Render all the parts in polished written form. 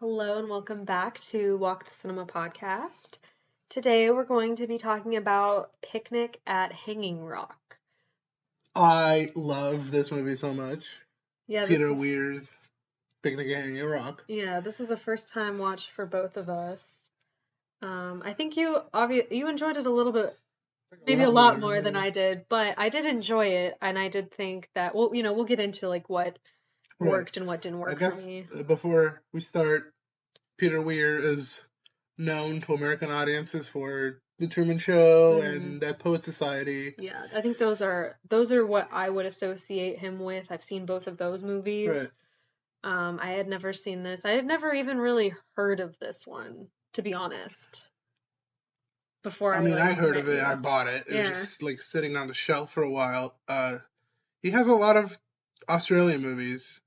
Hello and welcome back to Walk the Cinema podcast. Today we're going to be talking about Picnic at Hanging Rock. I love this movie so much. Yeah, Peter Weir's Picnic at Hanging Rock. This is a first time watch for both of us. I think you enjoyed it a little bit, maybe a lot more than I did, but I did enjoy it, and I did think that we'll get into like what worked and what didn't work for me. Before we start, Peter Weir is known to American audiences for The Truman Show and Dead Poet Society. Yeah, I think those are what I would associate him with. I've seen both of those movies. Right. I had never seen this. I had never even really heard of this one, to be honest. Before I heard of it. I bought it. It was just like sitting on the shelf for a while. He has a lot of Australian movies.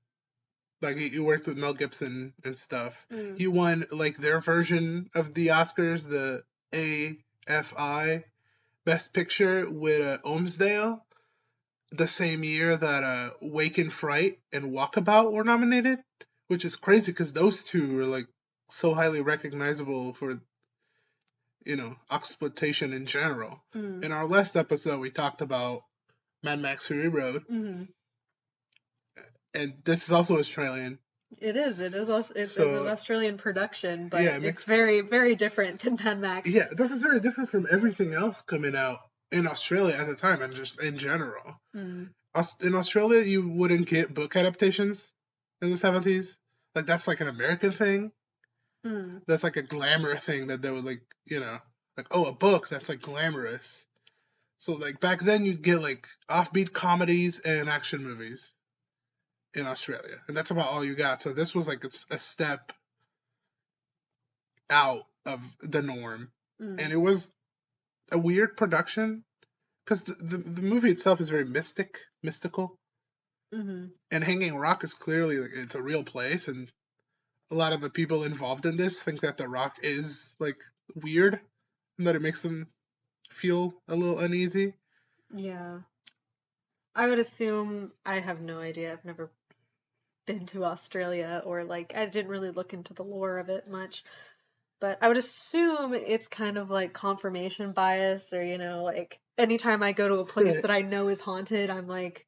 Like he worked with Mel Gibson and stuff. He won like their version of the Oscars, the AFI Best Picture with Omsdale, the same year that Wake in Fright and Walkabout were nominated, which is crazy because those two are like so highly recognizable for exploitation in general. In our last episode, we talked about Mad Max Fury Road. And this is also Australian. It is. It's an Australian production, but it's very, very different than Mad Max. Yeah, this is very different from everything else coming out in Australia at the time and just in general. In Australia, you wouldn't get book adaptations in the 70s. Like, that's like an American thing. That's like a glamour thing that they would like, a book that's like glamorous. So like back then you'd get like offbeat comedies and action movies in Australia, and that's about all you got. So this was like a step out of the norm, and it was a weird production because the movie itself is very mystical, and Hanging Rock is clearly like it's a real place, and a lot of the people involved in this think that the rock is like weird, and that it makes them feel a little uneasy. Yeah, I would assume. I have no idea. I've never been to Australia, or like I didn't really look into the lore of it much, but I would assume it's kind of like confirmation bias, or like anytime I go to a place that I know is haunted, I'm like,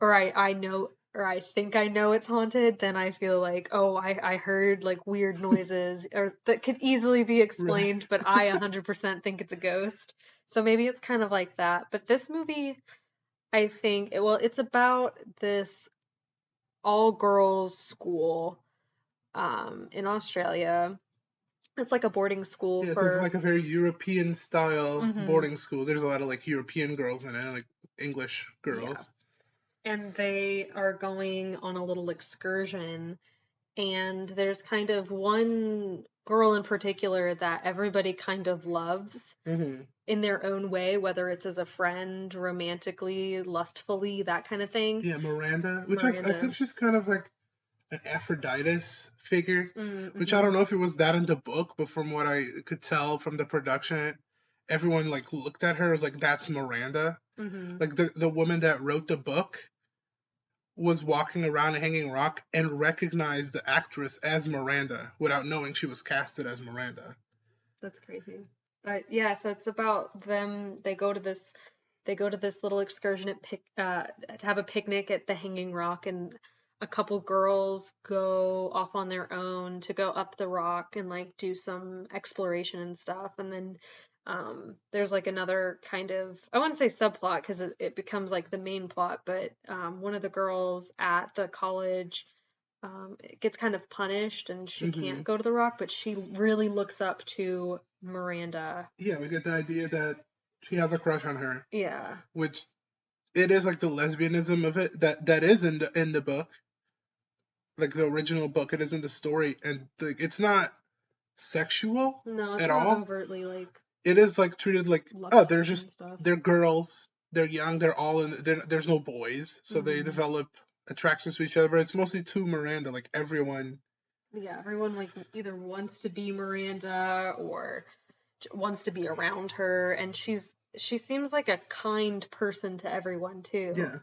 or I know, or I think I know it's haunted, then I feel like, oh, I heard like weird noises or that could easily be explained, but I 100% think it's a ghost. So maybe it's kind of like that. But this movie, I think, it's about this all girls school in Australia. It's like a boarding school it's like a very European style boarding school. There's a lot of like European girls in it, like English girls. Yeah. And they are going on a little excursion, and there's kind of one girl in particular that everybody kind of loves in their own way, whether it's as a friend, romantically, lustfully, that kind of thing. Yeah, Miranda, which I think she's kind of like an Aphrodite's figure, which I don't know if it was that in the book, but from what I could tell from the production, everyone like looked at her as like, that's Miranda. Like the woman that wrote the book was walking around a Hanging Rock and recognized the actress as Miranda without knowing she was casted as Miranda. That's crazy. But yeah, so it's about them. They go to this little excursion to have a picnic at the Hanging Rock, and a couple girls go off on their own to go up the rock and like do some exploration and stuff. And then there's like another kind of, I wouldn't say subplot because it becomes like the main plot, but one of the girls at the college gets kind of punished and she can't go to the rock, but she really looks up to Miranda. Yeah, we get the idea that she has a crush on her. Yeah. Which it is like the lesbianism of it that is in the book. Like the original book, it is in the story, and it's not sexual at all. Overtly like. It is like treated like, oh, they're girls, they're young, they're all there's no boys, so they develop attractions to each other. But it's mostly to Miranda, like everyone. Yeah, everyone like either wants to be Miranda or wants to be around her, and she seems like a kind person to everyone too. Yeah.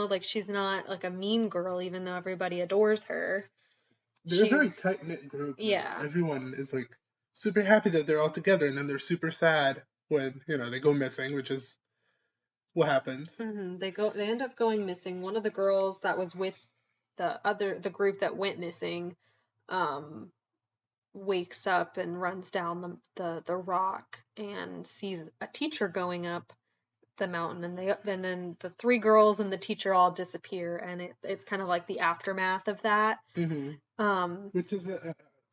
Like she's not like a mean girl, even though everybody adores her. They're a very tight knit group. Yeah. Though. Everyone is like super happy that they're all together, and then they're super sad when they go missing, which is what happens. They end up going missing. One of the girls that was with the group that went missing, um, wakes up and runs down the rock and sees a teacher going up the mountain, and then the three girls and the teacher all disappear, and it's kind of like the aftermath of that. Which is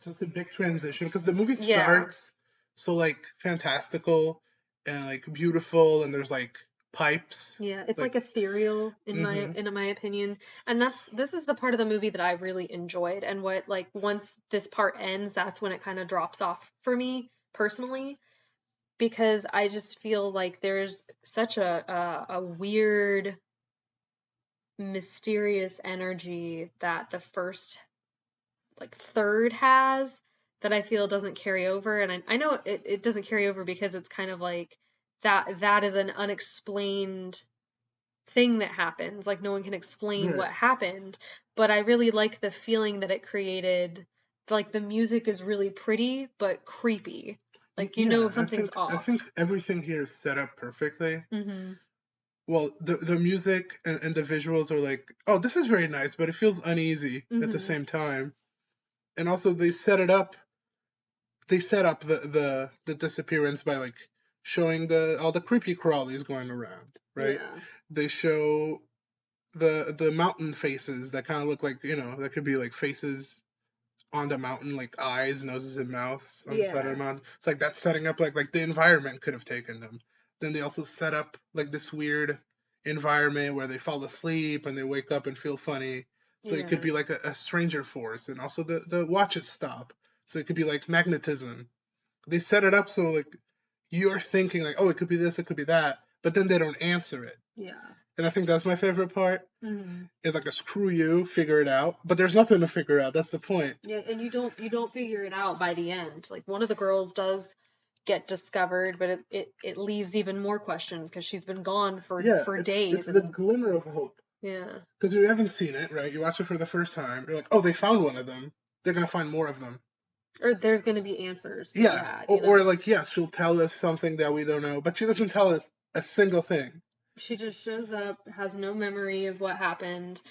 just a big transition because the movie starts so like fantastical and like beautiful, and there's like pipes. Yeah, it's like ethereal in my opinion. And this is the part of the movie that I really enjoyed, and what like once this part ends, that's when it kind of drops off for me personally, because I just feel like there's such a weird mysterious energy that the first like third has that I feel doesn't carry over. And I know it doesn't carry over because it's kind of like that is an unexplained thing that happens. Like no one can explain what happened, but I really like the feeling that it created. Like the music is really pretty but creepy. Like something's off. I think everything here is set up perfectly. Well, the music and the visuals are like, oh, this is very nice, but it feels uneasy at the same time. And also they set up the disappearance by like showing all the creepy crawlies going around, right? Yeah. They show the mountain faces that kind of look like, that could be like faces on the mountain, like eyes, noses, and mouths on the side of the mountain. It's like that's setting up like the environment could have taken them. Then they also set up like this weird environment where they fall asleep and they wake up and feel funny. So it could be like a stranger force, and also the watches stop. So it could be like magnetism. They set it up so like you're thinking like, oh, it could be this, it could be that, but then they don't answer it. Yeah. And I think that's my favorite part. Is like a screw you, figure it out. But there's nothing to figure out. That's the point. Yeah, and you don't figure it out by the end. Like one of the girls does get discovered, but it leaves even more questions because she's been gone for days. It's the glimmer of hope. Yeah. Because you haven't seen it, right? You watch it for the first time. You're like, oh, they found one of them. They're gonna find more of them. Or there's gonna be answers. Yeah. Or like, yeah, she'll tell us something that we don't know, but she doesn't tell us a single thing. She just shows up, has no memory of what happened.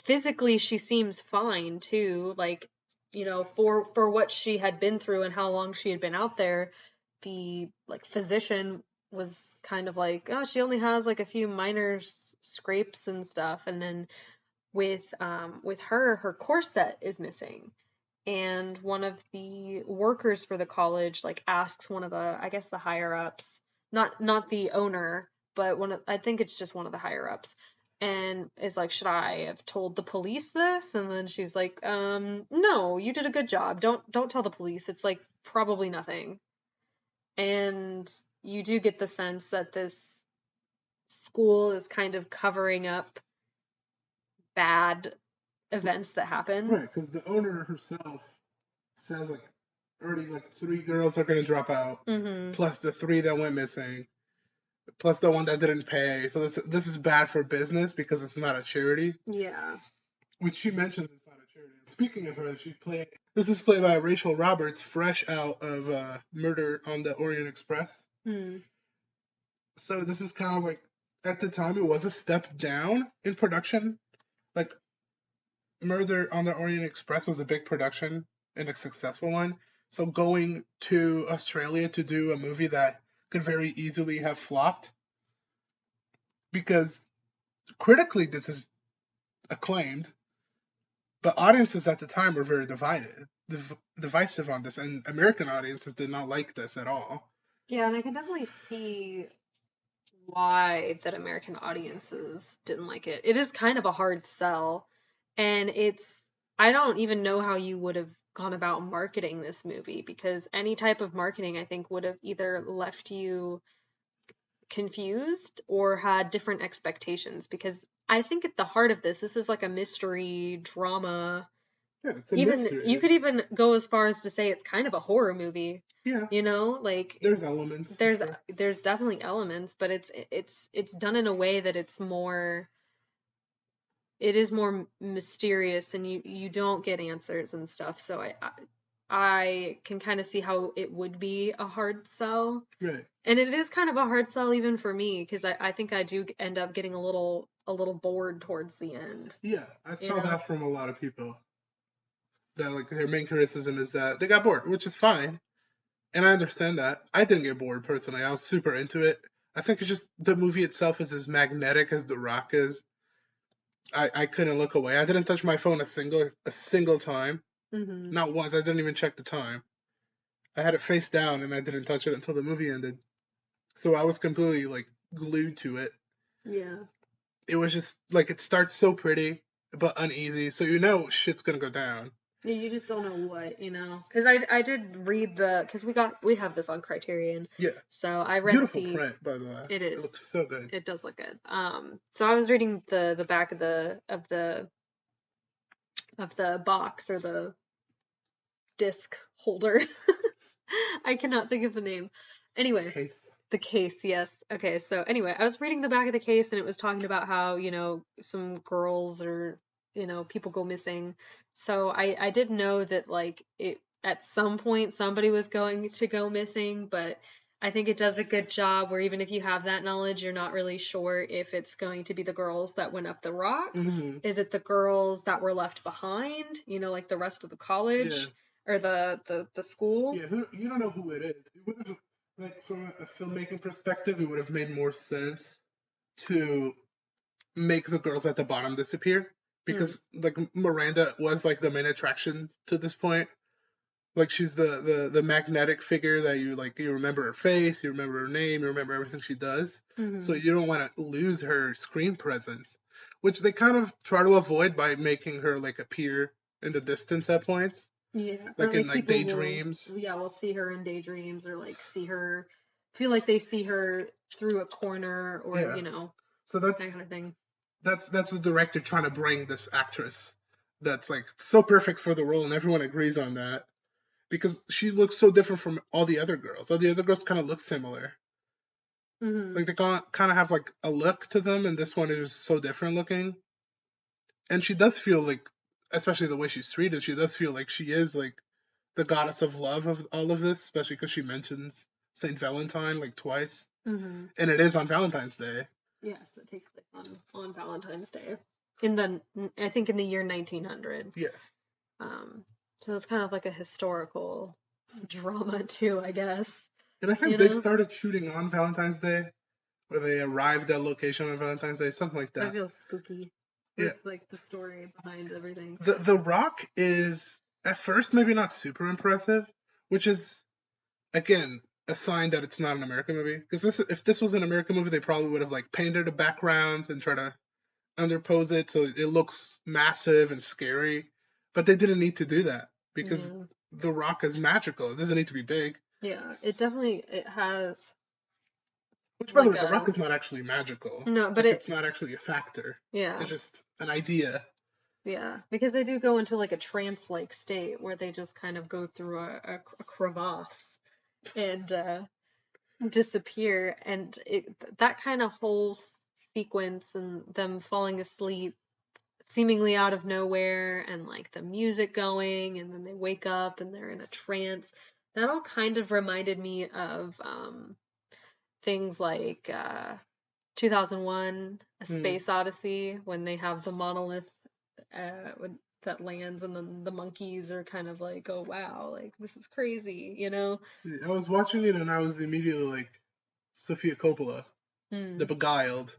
Physically, she seems fine too. Like, for what she had been through and how long she had been out there, the like physician was kind of like, oh, she only has like a few minor scrapes and stuff. And then with her corset is missing. And one of the workers for the college like asks one of I guess the higher ups, not the owner, but I think it's just one of the higher ups, and is like, should I have told the police this? And then she's like, no, you did a good job. Don't tell the police. It's like probably nothing. And you do get the sense that this school is kind of covering up bad events that happen. Right, because the owner herself says like already like 3 girls are gonna drop out, plus the 3 that went missing, plus the one that didn't pay. So this is bad for business because it's not a charity. Yeah. Which she mentions it's not a charity. Speaking of her, this is played by Rachel Roberts, fresh out of Murder on the Orient Express. So this is kind of like, at the time, it was a step down in production. Like, Murder on the Orient Express was a big production and a successful one. So going to Australia to do a movie that could very easily have flopped, because critically this is acclaimed, but audiences at the time were very divisive on this, and American audiences did not like this at all. Yeah, and I can definitely see why that American audiences didn't like it. It is kind of a hard sell, and I don't even know how you would have gone about marketing this movie, because any type of marketing I think would have either left you confused or had different expectations, because I think at the heart of this is like a mystery drama. Yeah, it's a mystery. You could even go as far as to say it's kind of a horror movie. Yeah. Like there's elements. There's definitely elements, but it's done in a way that it's more it is more mysterious, and you don't get answers and stuff. So I can kind of see how it would be a hard sell. Right. And it is kind of a hard sell even for me, because I think I do end up getting a little bored towards the end. Yeah, I You saw know? that from a lot of people. That like their main criticism is that they got bored, which is fine. And I understand that. I didn't get bored personally. I was super into it. I think it's just the movie itself is as magnetic as The Rock is. I couldn't look away. I didn't touch my phone a single time. Mm-hmm. Not once. I didn't even check the time. I had it face down and I didn't touch it until the movie ended. So I was completely like glued to it. Yeah. It was just like it starts so pretty but uneasy, so you know shit's gonna go down. Yeah, you just don't know what, you know. Because I did read because we have this on Criterion. Yeah. So I read Beautiful print, by the way. It is. It looks so good. It does look good. So I was reading the back of the box, or the disc holder. I cannot think of the name. Anyway, Case. the case, yes. Okay, so anyway, I was reading the back of the case, and it was talking about how, some girls, or, people go missing. So I did know that, like, it at some point somebody was going to go missing, but I think it does a good job where, even if you have that knowledge, you're not really sure if it's going to be the girls that went up the rock. Mm-hmm. Is it the girls that were left behind, like the rest of the college? Yeah. Or the school? Yeah, you don't know who it is. It would have, like, from a filmmaking perspective, it would have made more sense to make the girls at the bottom disappear. Because, like, Miranda was, like, the main attraction to this point. Like, she's the magnetic figure that you remember her face, you remember her name, you remember everything she does. Mm-hmm. So you don't want to lose her screen presence, which they kind of try to avoid by making her, like, appear in the distance at points. Yeah, like in like daydreams. We'll see her in daydreams, or like feel like they see her through a corner, or Yeah. So that kind of thing. That's the director trying to bring this actress that's like so perfect for the role, and everyone agrees on that because she looks so different from all the other girls. All the other girls kind of look similar. Mm-hmm. Like they kind of have like a look to them, and this one is so different looking. And she does feel like, especially the way she's treated, she does feel like she is like the goddess of love of all of this, especially because she mentions Saint Valentine like twice, Mm-hmm. and it is on Valentine's Day. Yes, it takes place on Valentine's Day, I think in the year 1900. Yeah. So it's kind of like a historical drama too, I guess. And I think they started shooting on Valentine's Day, or they arrived at location on Valentine's Day, something like that. That feels spooky. Yeah. Like the story behind everything. The Rock is at first maybe not super impressive, which is again a sign that it's not an American movie. Because if this was an American movie, they probably would have like painted a background and try to underpose it so it looks massive and scary. But they didn't need to do that because The Rock is magical. It doesn't need to be big. Yeah, it has. Which, by the way, The Rock is not actually magical. No, but it's not actually a factor. Yeah. It's just an idea. Yeah, because they do go into like a trance-like state where they just kind of go through a crevasse and disappear, and that kind of whole sequence, and them falling asleep seemingly out of nowhere, and like the music going, and then they wake up and they're in a trance. That all kind of reminded me of things like 2001: A Space Odyssey, when they have the monolith that lands, and then the monkeys are kind of like, oh wow, like this is crazy, I was watching it and I was immediately like, Sofia Coppola, The Beguiled.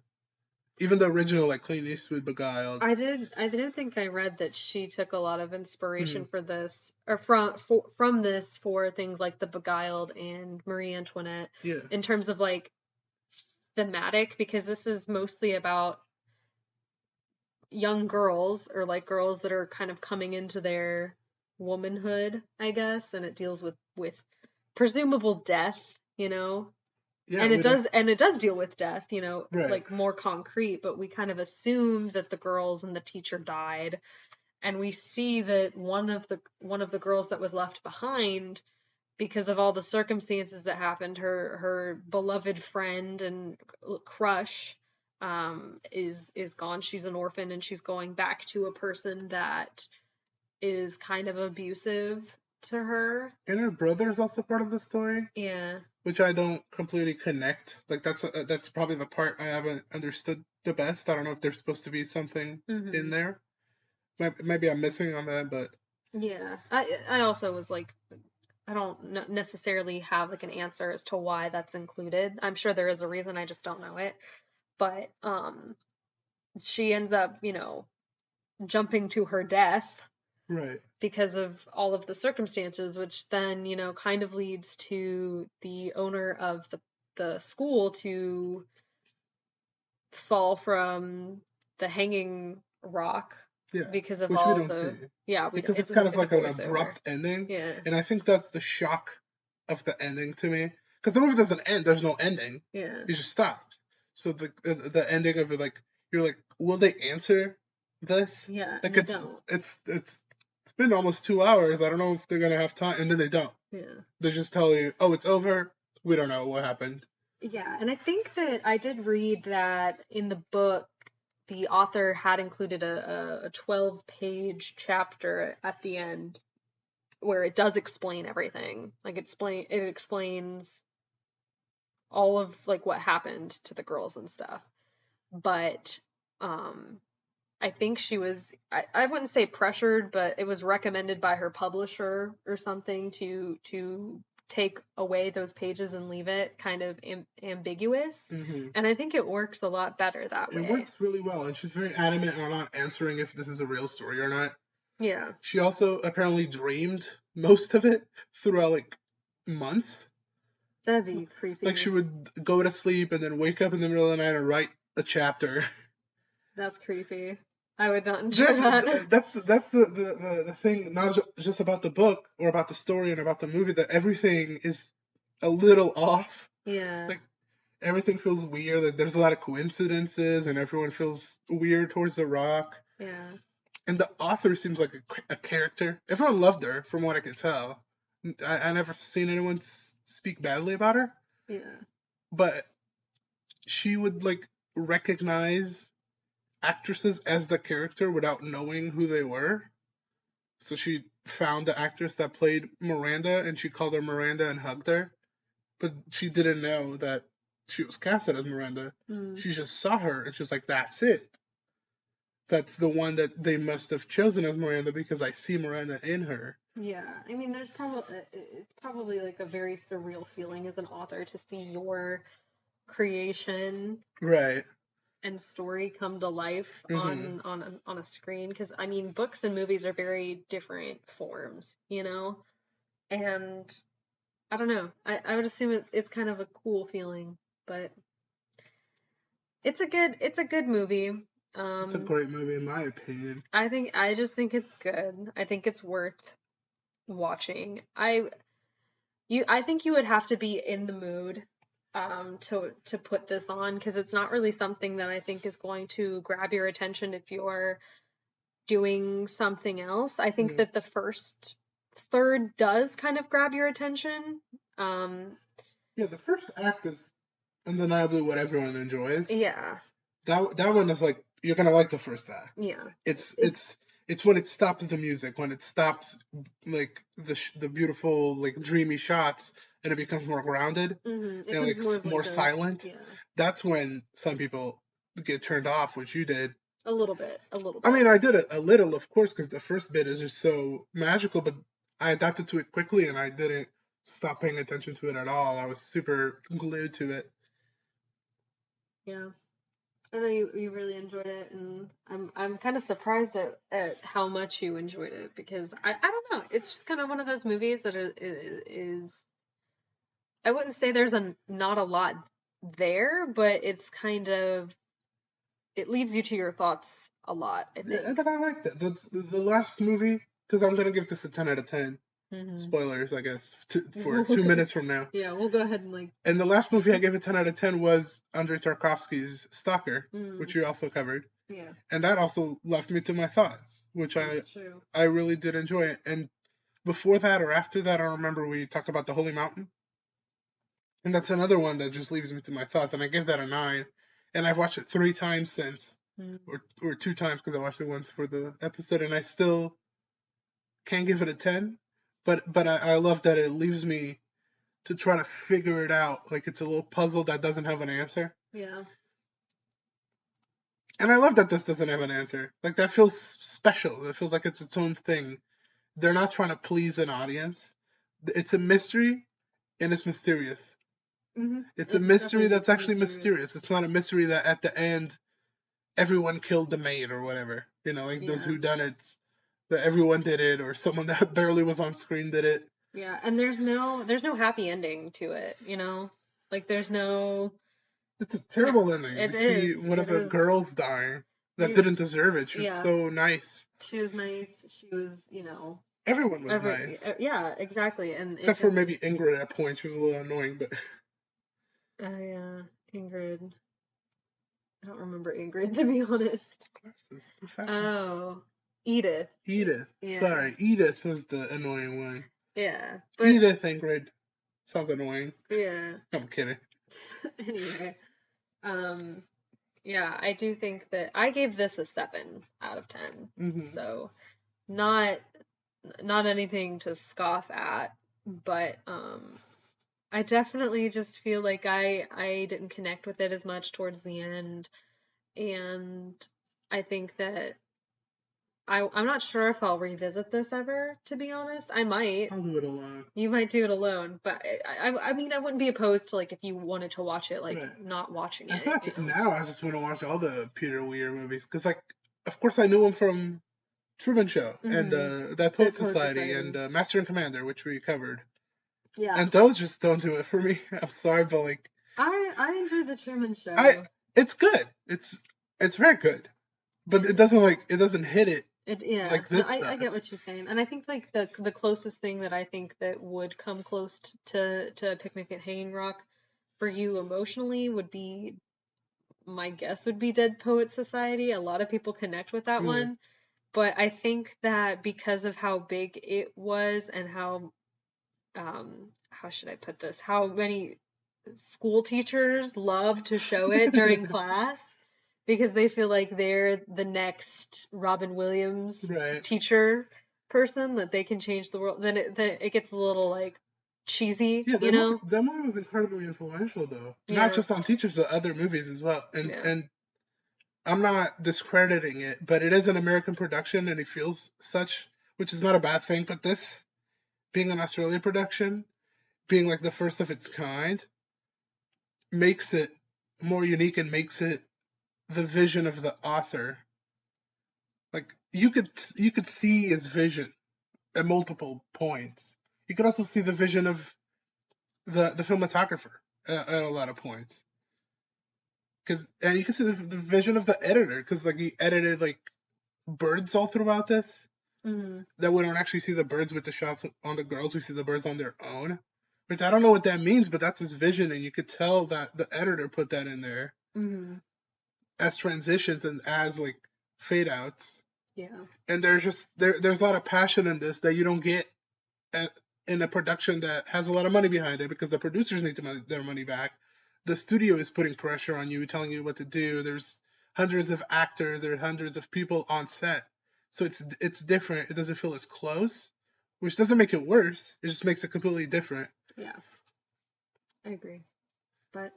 Even the original, like Clint Eastwood Beguiled. I didn't think I read that she took a lot of inspiration for this, or from this, for things like The Beguiled and Marie Antoinette. Yeah. In terms of like thematic, because this is mostly about young girls, or like girls that are kind of coming into their womanhood, I guess, and it deals with presumable death, Yeah, and it does deal with death, right. like more concrete, but we kind of assumed that the girls and the teacher died, and we see that one of the girls that was left behind, because of all the circumstances that happened, her beloved friend and crush is gone. She's an orphan and she's going back to a person that is kind of abusive to her. And her brother is also part of the story. Yeah. Which I don't completely connect. Like that's probably the part I haven't understood the best. I don't know if there's supposed to be something in there. Maybe I'm missing on that, but yeah, I also was like, I don't necessarily have like an answer as to why that's included. I'm sure there is a reason, I just don't know it. But she ends up, jumping to her death. Right. Because of all of the circumstances, which then, kind of leads to the owner of the school to fall from the hanging rock. Yeah. Because of Which we all don't the see. Yeah, because it's kind of like an abrupt ending. Yeah. And I think that's the shock of the ending to me. Because the movie doesn't end. There's no ending. Yeah. It just stops. So the ending of it, like, you're like, will they answer this? Yeah. Like, and they don't. it's been almost 2 hours. I don't know if they're gonna have time, and then they don't. Yeah. They just tell you, oh, it's over. We don't know what happened. Yeah, and I think that I did read that in the book, the author had included a 12-page chapter at the end where it does explain everything. Like it explains all of like what happened to the girls and stuff. But I think she was, I wouldn't say pressured, but it was recommended by her publisher or something to take away those pages and leave it kind of ambiguous. And I think it works a lot better that way. It works really well, and she's very adamant on not answering if this is a real story or not. Yeah. She also apparently dreamed most of it throughout like months. That'd be creepy. Like, she would go to sleep and then wake up in the middle of the night and write a chapter. That's creepy. I would not enjoy that. That's the thing, not just about the book or about the story and about the movie, that everything is a little off. Yeah. Like, everything feels weird. Like, there's a lot of coincidences, and everyone feels weird towards the rock. Yeah. And the author seems like a character. Everyone loved her, from what I could tell. I never seen anyone speak badly about her. Yeah. But she would like recognize actresses as the character without knowing who they were. So she found the actress that played Miranda, and she called her Miranda and hugged her. But she didn't know that she was casted as Miranda. She just saw her, and she was like, that's it. That's the one that they must have chosen as Miranda, because I see Miranda in her. Yeah, I mean, it's probably like a very surreal feeling as an author to see your creation, right, and story come to life on a screen. Because I mean, books and movies are very different forms, and I don't know. I would assume it's kind of a cool feeling, but it's a good movie. It's a great movie in my opinion. I just think it's good. I think it's worth watching. I think you would have to be in the mood to put this on, because it's not really something that I think is going to grab your attention if you're doing something else. I think that the first third does kind of grab your attention. Yeah, the first act is undeniably what everyone enjoys. Yeah. That one is like, you're gonna like the first act. Yeah. It's when it stops the music, when it stops like the beautiful like dreamy shots, and it becomes more grounded and like more silent. Yeah. That's when some people get turned off, which you did. A little bit. I mean, I did it a little, of course, because the first bit is just so magical, but I adapted to it quickly, and I didn't stop paying attention to it at all. I was super glued to it. Yeah. I know you really enjoyed it, and I'm kind of surprised at how much you enjoyed it, because I don't know, it's just kind of one of those movies that is I wouldn't say there's not a lot there, but it's kind of, it leads you to your thoughts a lot, I think. Yeah, but I like that. The last movie, because I'm gonna give this a 10 out of 10. Spoilers, I guess, for 2 minutes from now. Yeah, we'll go ahead and like. And the last movie I gave a 10 out of 10 was Andrei Tarkovsky's Stalker, which you also covered. Yeah. And that also left me to my thoughts, which I really did enjoy it. And before that or after that, I remember we talked about The Holy Mountain. And that's another one that just leaves me to my thoughts. And I gave that a 9. and I've watched it 3 times since, or 2 times because I watched it once for the episode, and I still can't give it a 10. But I love that it leaves me to try to figure it out. Like it's a little puzzle that doesn't have an answer. Yeah. And I love that this doesn't have an answer. Like that feels special. It feels like it's its own thing. They're not trying to please an audience. It's a mystery, and it's mysterious. Mm-hmm. It's a mystery that's actually mysterious. It's not a mystery that at the end everyone killed the maid or whatever. You know, like those whodunits that everyone did it, or someone that barely was on screen did it. Yeah, and there's no happy ending to it, you know? Like there's no. It's a terrible ending. It You is. see one of the girls dying that didn't deserve it. She was so nice. She was nice. She was, you know. Everyone was nice. Yeah, exactly. And except for maybe Ingrid at a point. She was a little annoying, but. Oh yeah, Ingrid. I don't remember Ingrid, to be honest. Glasses. Oh, Edith. Edith. Yeah. Sorry, Edith was the annoying one. Yeah. But... Edith Ingrid. Sounds annoying. Yeah. I'm kidding. Anyway, yeah, I do think that I gave this a 7 out of 10. Mm-hmm. So, not anything to scoff at, but I definitely just feel like I didn't connect with it as much towards the end, and I think that I'm not sure if I'll revisit this ever, to be honest. I might. I'll do it alone. You might do it alone, but I mean, I wouldn't be opposed to, like, if you wanted to watch it, like, not watching it. I feel like now I just want to watch all the Peter Weir movies, because, like, of course I knew him from Truman Show, and That Poet Society, and Master and Commander, which we covered. Yeah. And those just don't do it for me. I'm sorry, but, like... I enjoyed the Truman Show. It's good. It's very good. But it doesn't hit it. Like this I get what you're saying, and I think like the closest thing that I think that would come close to a Picnic at Hanging Rock for you emotionally would be, my guess would be Dead Poets Society. A lot of people connect with that one, but I think that because of how big it was and how should I put this? How many school teachers love to show it during class. Because they feel like they're the next Robin Williams teacher person, that they can change the world. Then it gets a little like cheesy, you know? That movie was incredibly influential, though. Yeah. Not just on teachers, but other movies as well. And I'm not discrediting it, but it is an American production, and it feels such, which is not a bad thing. But this, being an Australian production, being like the first of its kind, makes it more unique and makes it the vision of the author. Like you could see his vision at multiple points. You could also see the vision of the cinematographer at a lot of points. And you can see the vision of the editor, because like he edited like birds all throughout this. Mm-hmm. That we don't actually see the birds with the shots on the girls. We see the birds on their own, which I don't know what that means, but that's his vision, and you could tell that the editor put that in there. Mm-hmm. As transitions and as like fade outs. Yeah. And there's a lot of passion in this that you don't get in a production that has a lot of money behind it, because the producers need their money back. The studio is putting pressure on you, telling you what to do. There's hundreds of actors, there are hundreds of people on set. So it's different. It doesn't feel as close, which doesn't make it worse. It just makes it completely different. Yeah. I agree. But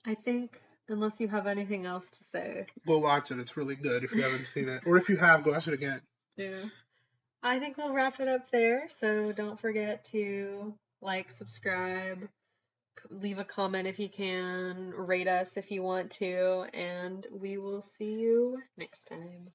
I think, unless you have anything else to say, go watch it. It's really good if you haven't seen it. Or if you have, go watch it again. Yeah. I think we'll wrap it up there. So don't forget to like, subscribe, leave a comment if you can, rate us if you want to, and we will see you next time.